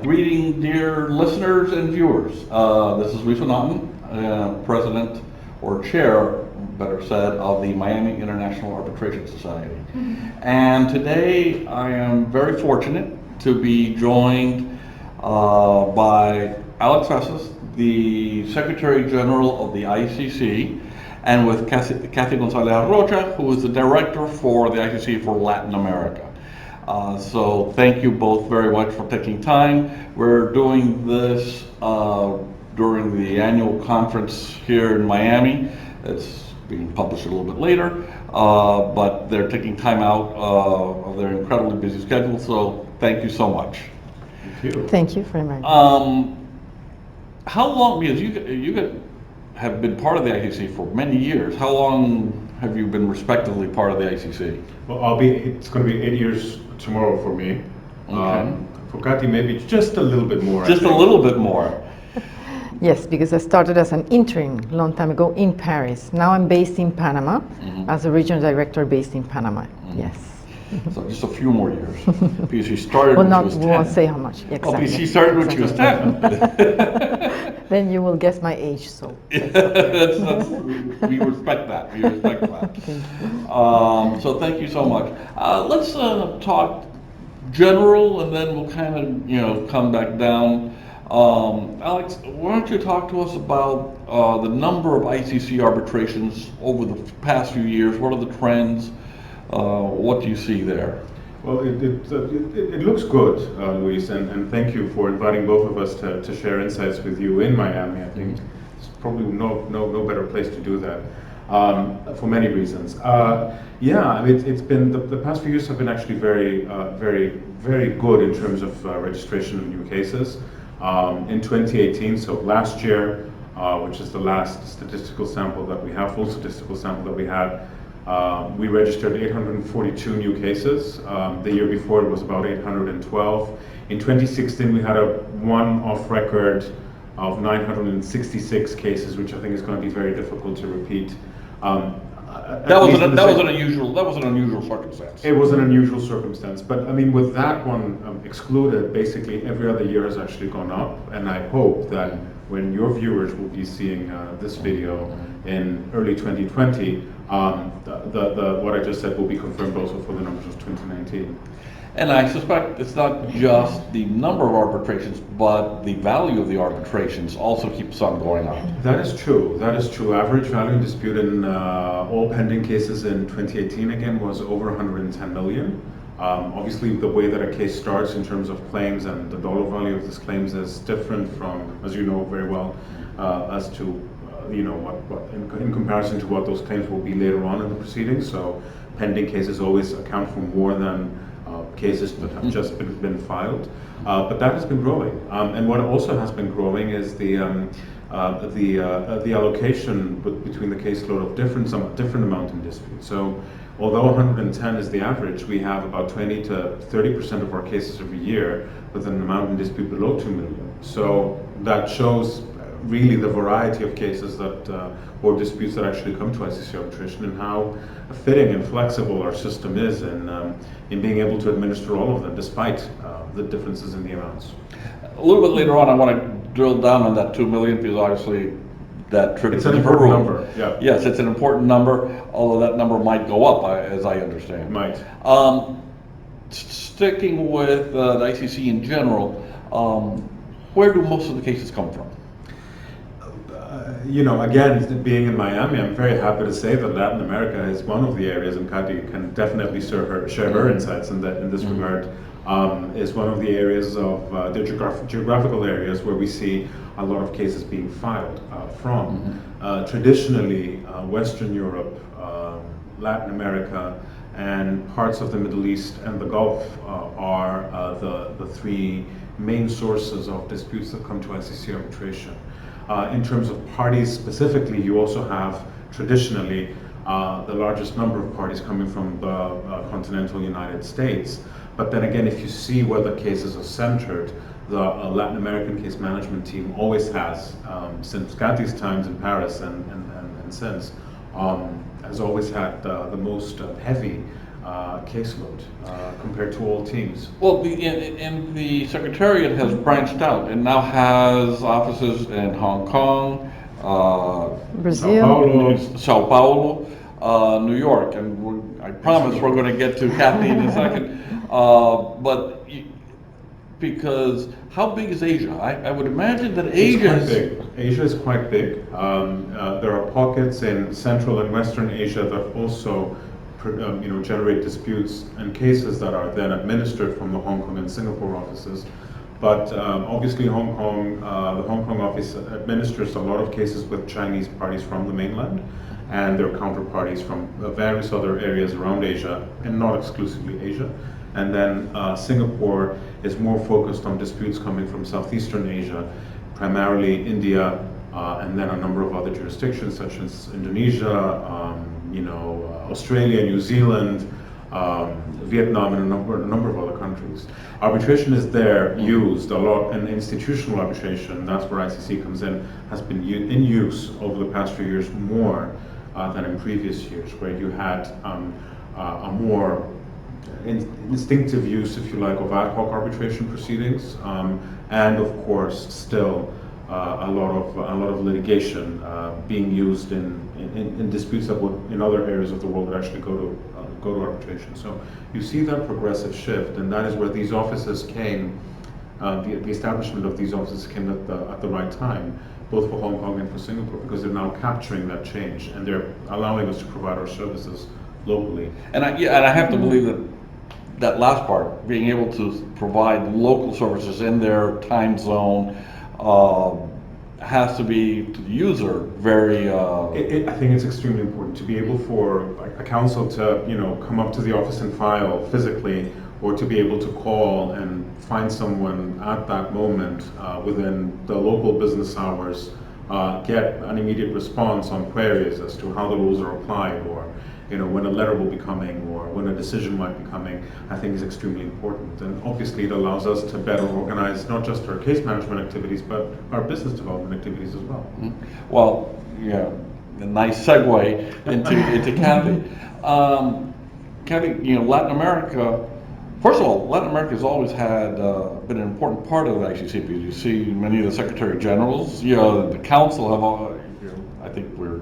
Greeting, dear listeners and viewers. This is Luis Onatin, President or Chair, better said, of the Miami International Arbitration Society. And today I am very fortunate to be joined by Alex Esses, the Secretary General of the ICC, and with Cathy Gonzalez Rocha, who is the Director for the ICC for Latin America. So thank you both very much for taking time. We're doing this during the annual conference here in Miami. It's being published a little bit later, but they're taking time out of their incredibly busy schedule, so thank you so much. Thank you. Thank you very much. How long, because you have been part of the ICC for many years, how long have you been respectively part of the ICC? Well, it's going to be 8 years tomorrow for me. Okay. For Cathy, maybe just a little bit more. Just a little bit more. Yes, because I started as an intern a long time ago in Paris. Now I'm based in Panama as a regional director based in Panama. Yes. So just a few more years. Because she started Well, when she was 10. we won't say how much. Exactly. Oh, because she started when she was 10. Then you will guess my age, so. We respect that. We respect that. Thank you. So thank you so much. Let's talk general, and then we'll kind of come back down. Alex, why don't you talk to us about the number of ICC arbitrations over the past few years? What are the trends? What do you see there? Well, it looks good, Luis, and thank you for inviting both of us to share insights with you in Miami. I think it's probably no better place to do that for many reasons. Yeah, I mean, it's been the past few years have been actually very good in terms of registration of new cases. In 2018, so last year, which is the last statistical sample that we have, full statistical sample that we had, we registered 842 new cases. The year before it was about 812. In 2016 we had a one-off record of 966 cases, which I think is going to be very difficult to repeat. That was an unusual circumstance. It was an unusual circumstance, but I mean, with that one excluded, basically every other year has actually gone up, and I hope that when your viewers will be seeing this video in early 2020, what I just said will be confirmed also for the numbers of 2019. And I suspect it's not just the number of arbitrations, but the value of the arbitrations also keeps on going up. That is true. That is true. Average value in dispute in all pending cases in 2018 again was over 110 million. Obviously, the way that a case starts in terms of claims and the dollar value of these claims is different from, as you know very well, as to what in comparison to what those claims will be later on in the proceedings. So, pending cases always account for more than cases that have just been filed, but that has been growing. And what also has been growing is the allocation between the caseload of different amount in dispute. So, although 110 is the average, we have about 20 to 30% of our cases every year with an amount in dispute below 2 million. So that shows really the variety of cases that or disputes that actually come to ICC arbitration, and how fitting and flexible our system is in being able to administer all of them despite the differences in the amounts. A little bit later on, I want to drill down on that 2 million, because obviously that triggers It's an important number. Yeah. Yes, it's an important number, although that number might go up, as I understand. It might. Sticking with the ICC in general, where do most of the cases come from? Again, being in Miami, I'm very happy to say that Latin America is one of the areas, and Cathy can definitely share her insights in this regard, is one of the areas of the geographical areas where we see a lot of cases being filed from. Traditionally, Western Europe, Latin America, and parts of the Middle East and the Gulf are the three main sources of disputes that come to ICC arbitration. In terms of parties specifically, you also have traditionally the largest number of parties coming from the continental United States. But then again, if you see where the cases are centered, the Latin American case management team always has, since Cathy's times in Paris and since, has always had the most heavy caseload compared to all teams. Well, and the Secretariat has branched out and now has offices in Hong Kong, Brazil, Sao Paulo, New York, and I promise we're going to get to Cathy in a second. Because how big is Asia? I would imagine that Asia is big. Asia is quite big. There are pockets in Central and Western Asia that also generate disputes and cases that are then administered from the Hong Kong and Singapore offices. But obviously the Hong Kong office administers a lot of cases with Chinese parties from the mainland and their counterparties from various other areas around Asia, and not exclusively Asia. And then Singapore is more focused on disputes coming from Southeastern Asia, primarily India, and then a number of other jurisdictions such as Indonesia, Australia, New Zealand, Vietnam, and a number of other countries. Arbitration is there used a lot, and institutional arbitration, that's where ICC comes in, has been in use over the past few years more than in previous years, where you had a more instinctive use, if you like, of ad hoc arbitration proceedings, and of course still a lot of litigation being used in disputes that would in other areas of the world would actually go to arbitration. So you see that progressive shift, and that is where these offices came. The establishment of these offices came at the right time, both for Hong Kong and for Singapore, because they're now capturing that change and they're allowing us to provide our services locally. And I have to believe that last part, being able to provide local services in their time zone, has to be to the user very. I think it's extremely important to be able for a counsel to come up to the office and file physically, or to be able to call and find someone at that moment within the local business hours, get an immediate response on queries as to how the rules are applied, or when a letter will be coming, or when a decision might be coming, I think is extremely important. And obviously it allows us to better organize not just our case management activities, but our business development activities as well. Mm-hmm. Well, yeah, a nice segue into Cathy. Cathy, Latin America, first of all, Latin America has always had been an important part of the ICC, because you see many of the Secretary Generals, the Council have all, I think we're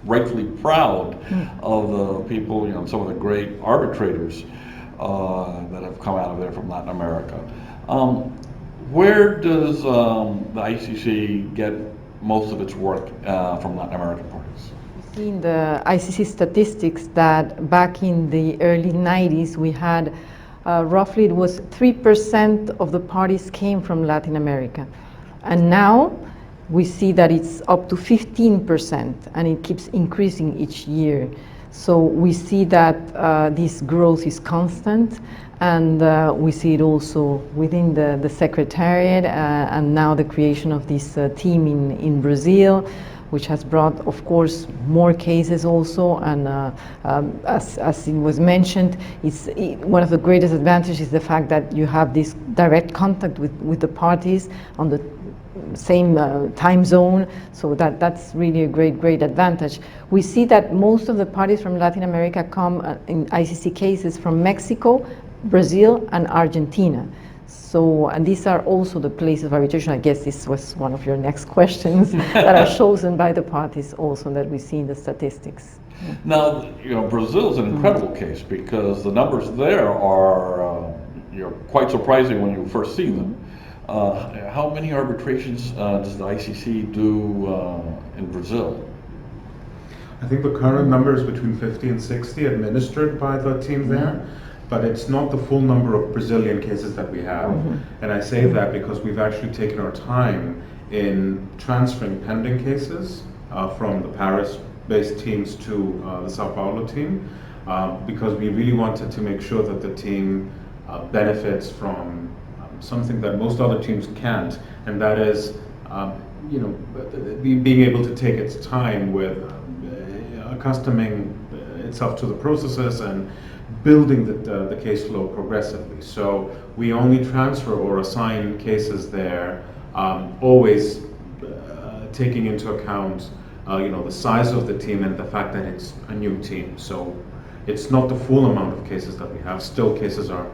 rightfully proud of the people, some of the great arbitrators that have come out of there from Latin America. Where does the ICC get most of its work from Latin American parties? We see in the ICC statistics that back in the early 90s we had roughly it was 3% of the parties came from Latin America, and now we see that it's up to 15%, and it keeps increasing each year. So we see that this growth is constant, and we see it also within the Secretariat, and now the creation of this team in Brazil, which has brought, of course, more cases also. And as it was mentioned, one of the greatest advantages is the fact that you have this direct contact with the parties on the same time zone, so that's really a great advantage. We see that most of the parties from Latin America come in ICC cases from Mexico, Brazil, and Argentina. So, and these are also the places of arbitration. I guess this was one of your next questions that are chosen by the parties also, that we see in the statistics. Now, Brazil is an incredible case, because the numbers there are quite surprising when you first see them. How many arbitrations does the ICC do in Brazil? I think the current number is between 50 and 60 administered by the team there, but it's not the full number of Brazilian cases that we have. And I say that because we've actually taken our time in transferring pending cases from the Paris-based teams to the Sao Paulo team, because we really wanted to make sure that the team benefits from something that most other teams can't, and that is, being able to take its time with accustoming itself to the processes and building the case flow progressively. So we only transfer or assign cases there, always taking into account, the size of the team and the fact that it's a new team. So It's not the full amount of cases that we have. Still, cases are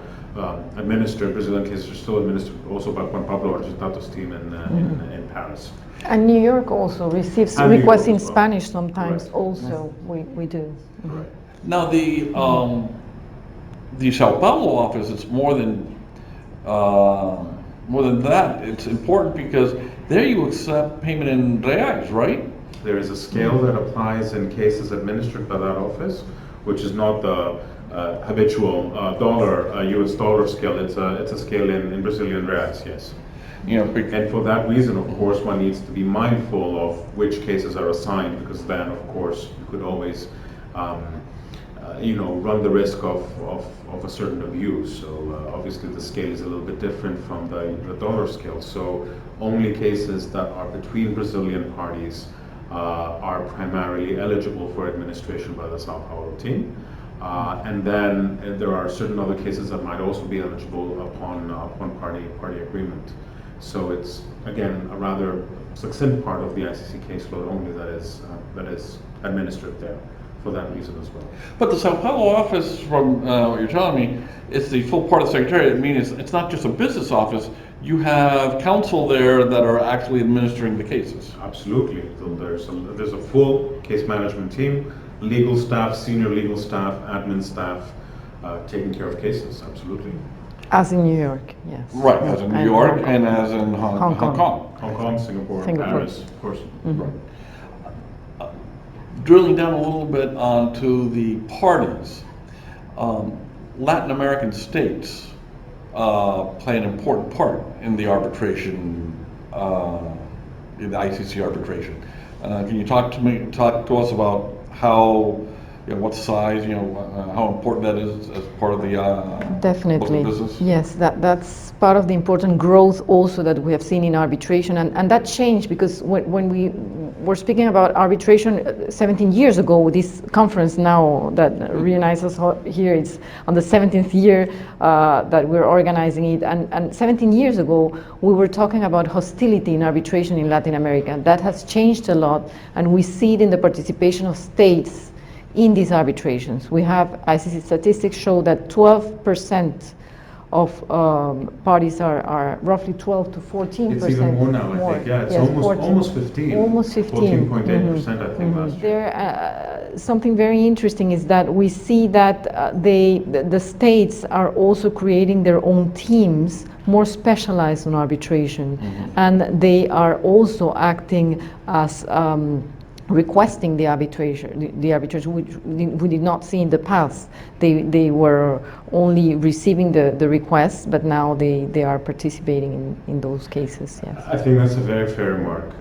administered. Brazilian cases are still administered also by Juan Pablo Argentato's team in Paris. And New York also receives And New York requests in as well. Spanish sometimes. Correct. Also, we do. Mhm. Now the Sao Paulo office is more than that. It's important because there you accept payment in reais, right? There is a scale that applies in cases administered by that office, which is not the habitual US dollar scale. It's a scale in Brazilian reais, yes. You know, And for that reason, of course, one needs to be mindful of which cases are assigned, because then, of course, you could always, run the risk of a certain abuse. So obviously, the scale is a little bit different from the dollar scale. So only cases that are between Brazilian parties are primarily eligible for administration by the Sao Paulo team. And then there are certain other cases that might also be eligible upon party agreement. So it's, again, a rather succinct part of the ICC caseload only that is administered there for that reason as well. But the Sao Paulo office, from what you're telling me, it's the full part of the Secretariat. I mean, it's not just a business office. You have counsel there that are actually administering the cases. Absolutely. So there's a full case management team, legal staff, senior legal staff, admin staff, taking care of cases. Absolutely. As in New York, yes. Right, as in New And York Hong Kong. and as in Hong Kong. Hong Kong, Singapore, Paris, of course. Right. Drilling down a little bit onto the parties, Latin American states play an important part in the arbitration, in the ICC arbitration. Can you talk to us about how, what size, how important that is as part of the Definitely. business? Yes, that's part of the important growth also that we have seen in arbitration, and that changed because when we were speaking about arbitration 17 years ago, this conference now that reunites us here, it's on the 17th year that we're organizing it, and 17 years ago we were talking about hostility in arbitration in Latin America. That has changed a lot, and we see it in the participation of states in these arbitrations. We have ICC statistics show that 12% of parties are roughly 12 to 14%. It's even more now, I think. Yeah, it's Yes, almost 15. Almost 15. 14.8%, I think, last year. There, something very interesting is that we see that the states are also creating their own teams more specialized on arbitration, and they are also acting as requesting the arbitration, which we did not see in the past. They were only receiving the requests, but now they are participating in those cases. Yes. I think that's a very fair remark.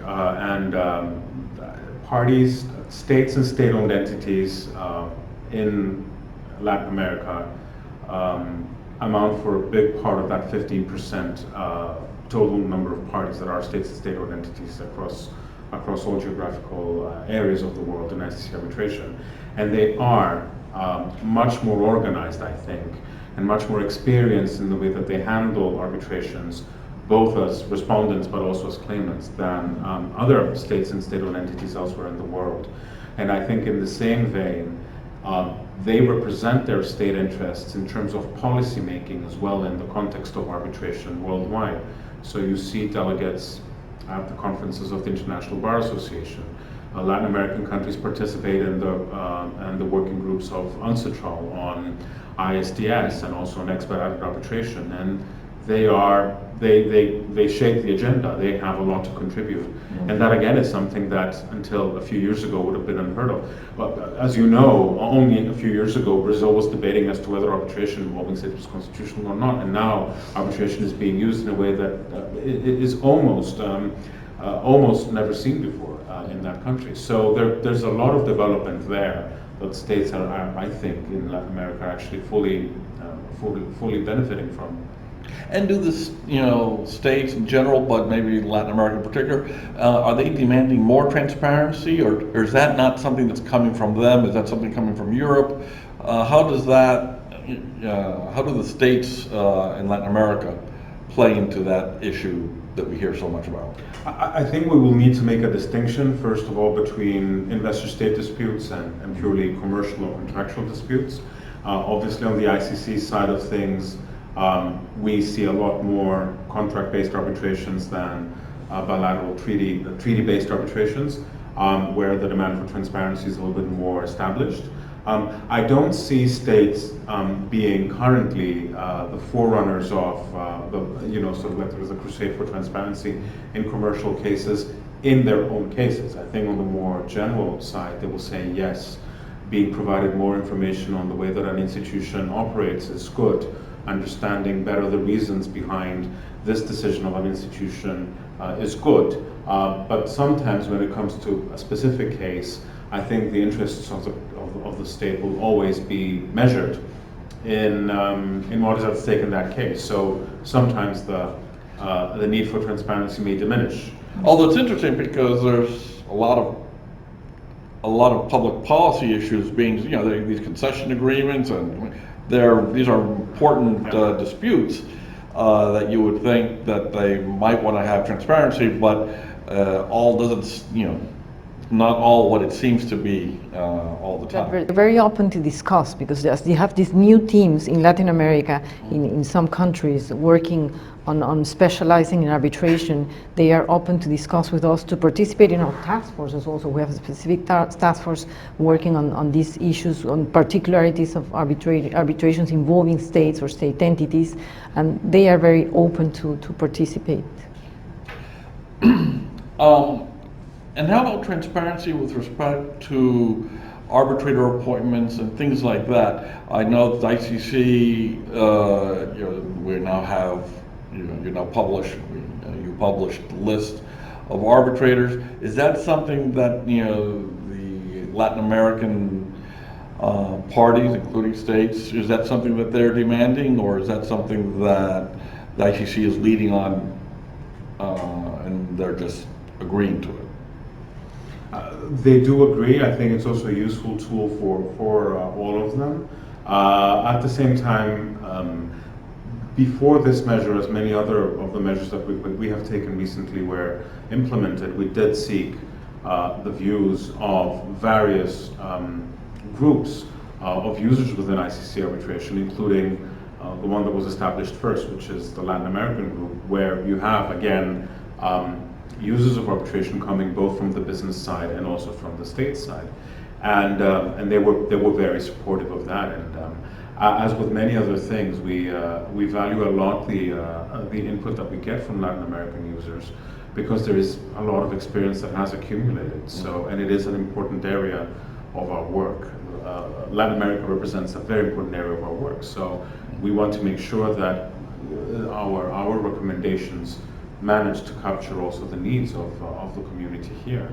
Parties, states and state-owned entities in Latin America amount for a big part of that 15% total number of parties that are states and state-owned entities across all geographical areas of the world in ICC arbitration. And they are much more organized, I think, and much more experienced in the way that they handle arbitrations, both as respondents but also as claimants, than other states and state-owned entities elsewhere in the world. And I think in the same vein, they represent their state interests in terms of policy making as well in the context of arbitration worldwide. So you see delegates at the conferences of the International Bar Association. Latin American countries participate in the working groups of UNCITRAL on ISDS and also on expedited arbitration, and they shape the agenda. They have a lot to contribute, and that again is something that until a few years ago would have been unheard of. But as you know, only a few years ago Brazil was debating as to whether arbitration involving states was constitutional or not, and now arbitration is being used in a way that is almost never seen before in that country. So there's a lot of development there that states are, I think, in Latin America are actually fully benefiting from. And do the states in general, but maybe Latin America in particular, are they demanding more transparency, or is that not something that's coming from them? Is that something coming from Europe? How do the states in Latin America play into that issue that we hear so much about? I think we will need to make a distinction, first of all, between investor-state disputes and purely commercial or contractual disputes. Obviously, on the ICC side of things, we see a lot more contract-based arbitrations than bilateral treaty-based arbitrations, where the demand for transparency is a little bit more established. I don't see states being currently the forerunners of sort of like there is a crusade for transparency in commercial cases in their own cases. I think on the more general side, they will say yes, being provided more information on the way that an institution operates is good. Understanding better the reasons behind this decision of an institution is good. But sometimes when it comes to a specific case, I think the interests of the state will always be measured in what is at stake in that case. So sometimes the need for transparency may diminish. Although it's interesting because there's a lot of public policy issues being, these concession agreements, and these are important disputes that you would think that they might want to have transparency, but all doesn't, not all what it seems to be all the time. They're very open to discuss because they have these new teams in Latin America, in some countries, working on specializing in arbitration. They are open to discuss with us, to participate in our task forces also. We have a specific task force working on these issues, on particularities of arbitrations involving states or state entities, and they are very open to participate. And how about transparency with respect to arbitrator appointments and things like that? I know that the ICC, we now have, you published the list of arbitrators. Is that something that the Latin American parties, including states, is that something that they're demanding, or is that something that the ICC is leading on, and they're just agreeing to it? They do agree. I think it's also a useful tool for all of them. At the same time, before this measure, as many other of the measures that we have taken recently were implemented, we did seek the views of various groups of users within ICC arbitration, including the one that was established first, which is the Latin American group, where you have, again, users of arbitration coming both from the business side and also from the state side, and they were very supportive of that. And as with many other things, we value a lot the input that we get from Latin American users, because there is a lot of experience that has accumulated. So, and it is an important area of our work. Latin America represents a very important area of our work. So we want to make sure that our recommendations manage to capture also the needs of the community here.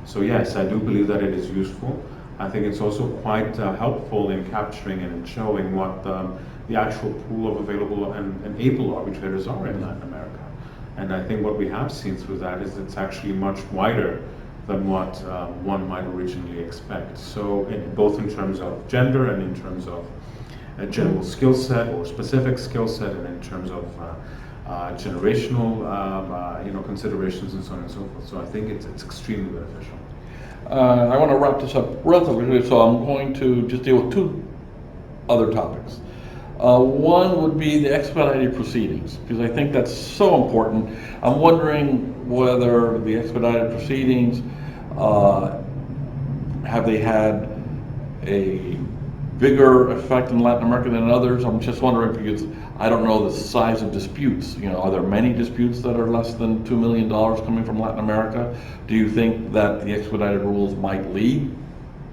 So yes, I do believe that it is useful. I think it's also quite helpful in capturing and in showing what the actual pool of available and able arbitrators are in Latin America. And I think what we have seen through that is it's actually much wider than what one might originally expect. So both in terms of gender and in terms of a general skill set or specific skill set, and in terms of generational considerations and so on and so forth. So I think it's extremely beneficial. I want to wrap this up relatively quickly, so I'm going to just deal with two other topics. One would be the expedited proceedings, because I think that's so important. I'm wondering whether the expedited proceedings, have they had a bigger effect in Latin America than others? I'm just wondering, because I don't know the size of disputes. Are there many disputes that are less than $2 million coming from Latin America? Do you think that the expedited rules might lead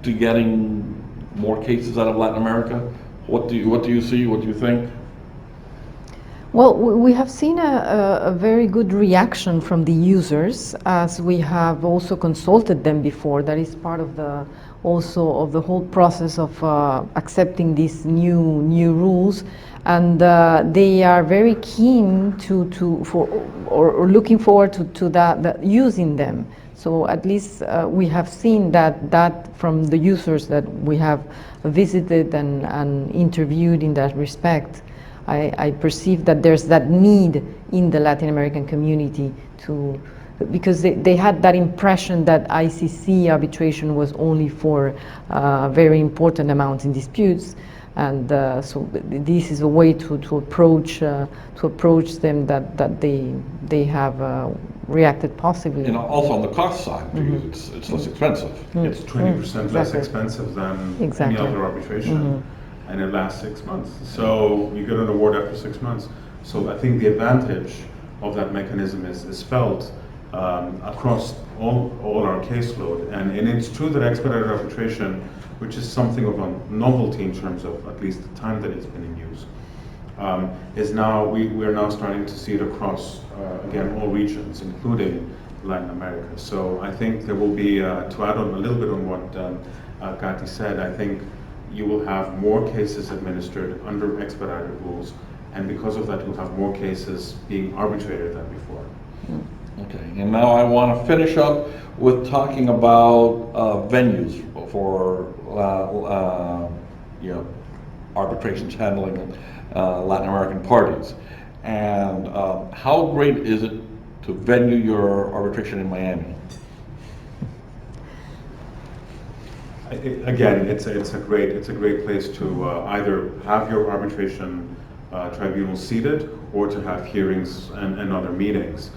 to getting more cases out of Latin America? What do you see? What do you think? Well, we have seen a very good reaction from the users, as we have also consulted them before. That is part of the whole process of accepting these new rules, and they are very keen or looking forward to that using them. So at least we have seen that from the users that we have visited and interviewed in that respect. I perceive that there's that need in the Latin American community to, because they had that impression that ICC arbitration was only for very important amounts in disputes, and so this is a way to approach them that they have reacted positively. You know, also on the cost side, because it's less expensive. It's 20% less Exactly. expensive than Exactly. any other arbitration, and it lasts 6 months. So you get an award after 6 months. So I think the advantage of that mechanism is felt across all our caseload. And it's true that expedited arbitration, which is something of a novelty in terms of at least the time that it's been in use, is now, we're now starting to see it across, again, all regions, including Latin America. So I think there will be, to add on a little bit on what Cathy said, I think you will have more cases administered under expedited rules, and because of that, you'll have more cases being arbitrated than before. Okay, and now I want to finish up with talking about venues for you know, arbitrations handling Latin American parties. And how great is it to venue your arbitration in Miami? Again, it's a great place to either have your arbitration tribunal seated or to have hearings and other meetings.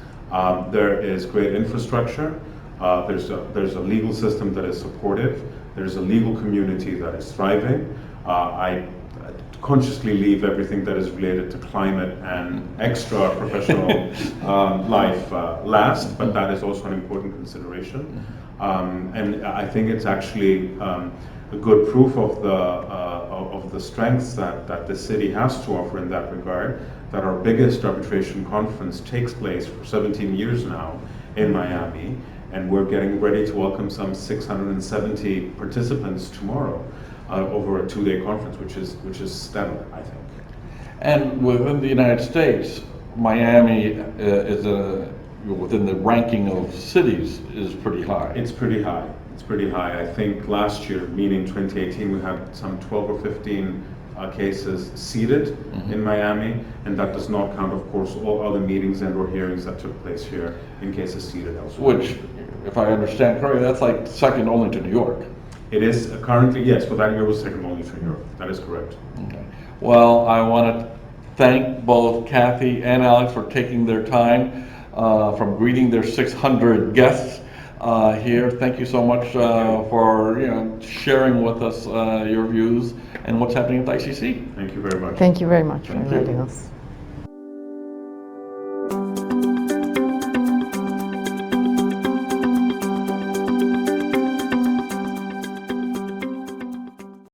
There is great infrastructure. There's a legal system that is supportive. There's a legal community that is thriving. I consciously leave everything that is related to climate and extra professional life last, but that is also an important consideration. And I think it's actually a good proof of the strengths that the city has to offer in that regard, that our biggest arbitration conference takes place for 17 years now in Miami, and we're getting ready to welcome some 670 participants tomorrow over a 2-day conference, which is stellar, I think. And within the United States, Miami is within the ranking of cities is pretty high. It's pretty high. It's pretty high. I think last year, meaning 2018, we had some 12 or 15 cases seated in Miami, and that does not count, of course, all other meetings and or hearings that took place here in cases seated elsewhere. Which, if I understand correctly, that's like second only to New York. It is currently, yes, for that year was second only to Europe. That is correct. Okay. Well, I want to thank both Cathy and Alex for taking their time from greeting their 600 guests here. Thank you so much for sharing with us your views and what's happening at the ICC. Thank you very much. Thank you very much for Thank you. inviting us.